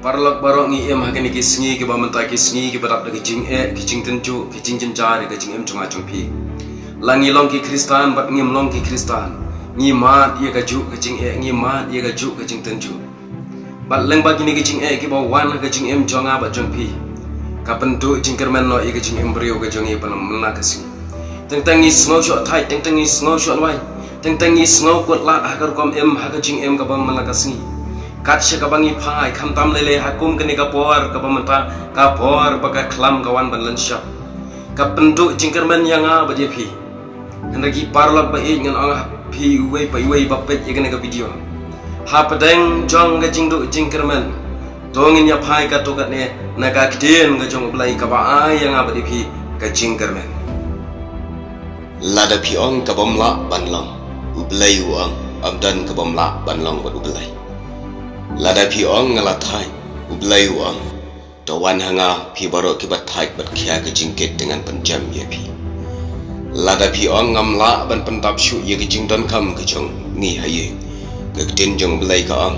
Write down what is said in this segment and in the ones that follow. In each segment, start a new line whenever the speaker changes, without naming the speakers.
Parlok barok ngi em hakani ki sngi ki bamanta ki sngi ki barap da ki jing tenju ki jing jar ki jing em chunga chungpi langi long ki kristan bat ngim long ki kristan ngi mat ye ka ju ki jing ngi mat ye ka ju ki jing tenju bat leng ba kini ki jing ki ba wan ka jing em chunga ba chungpi ka pentu jing kermen no ye ka jing em brio ka jong ye pan mena ka sing teng teng ngi snow shot thai teng teng ngi snow shot wai teng teng ngi snow kot la hakar kom em haka jing em ka bang mena ka sing kat sekabangi pai kam tam lele hakum kini kapor kapamenta kapor baka klam kawan banlan syap ka penduk jingkermen yang ba dia pi hendak parlok ba ngan ang pi uwe pa uwe ba pet ye kena ka video ha pedeng jong ga jingdu jingkermen dongin ya pai ka to ne naga kdien ga jong blai ka ba ai yang ba dia pi ka jingkermen
lada pi ong ka bomla banlang ublai uang amdan ka bomla banlang ba ublai lada pi ong ngala thai ublai uang tawan hanga pi barok ki bathai bat khya ke jingket dengan penjam ye pi lada pi ong ngamla ban pentap shu ye ke jingdon kam ke jong ni haye ke tin jong blai ka ong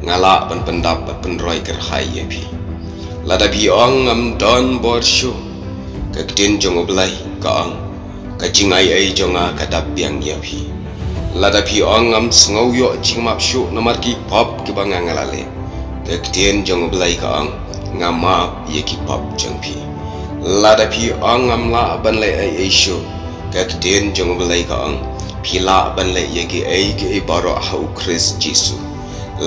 ngala ban pendap bat penroi ker hai ye pi lada pi ong ngam don bor shu ke tin jong blai ka ong ka jingai ai jonga ka dap yang ye pi lada pi ong am sngau yo chingmap shu namar ki pop ki banga ngalale kektien jong blai ka ang ngama ye ki pop jong pi lada pi ong am la ban le ai shu kektien jong blai ka ang pila ban le ye ki ai baro hau Chris Jisu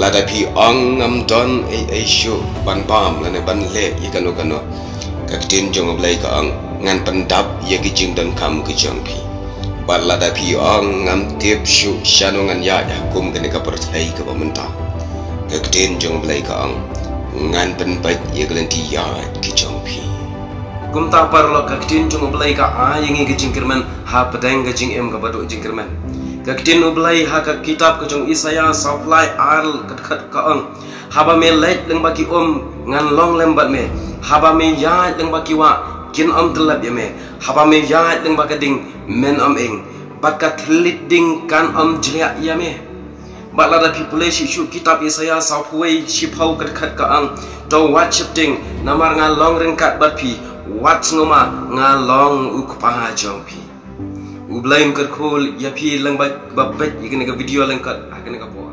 lada pi ong am don ai shu ban bam lane ban le ye kanu kanu kektien jong blai ka ang ngan pendap ye ki jing don kam ki jong pi lada pi ong ngam tip shu shanungan ya kum kene ka perthai ka pamenta ka kten jong blai ka ong ngan pen pat ye glanti ya ki jong pi
kum ta parlo ka kten jong blai ka a yengi ki jingkermen ha pedeng ka jing em ka badu jingkermen ka kten blai ha ka kitab ka jong Isaya supply al kat ka ong haba me let leng ba ki ngan long lembat me haba me ya leng ba ki wa kin telap ya me haba me ya leng ba ka ding men ing bakat leading kan jria ya me balada people shu kitab Isaya sapway shipau kat ka ang to watch ding namar ngalong ringkat bat pi watch ngoma ngalong ukpa jong pi ublaim kat khol ya pi lang ba babet ikene ka video lang kat akene ka po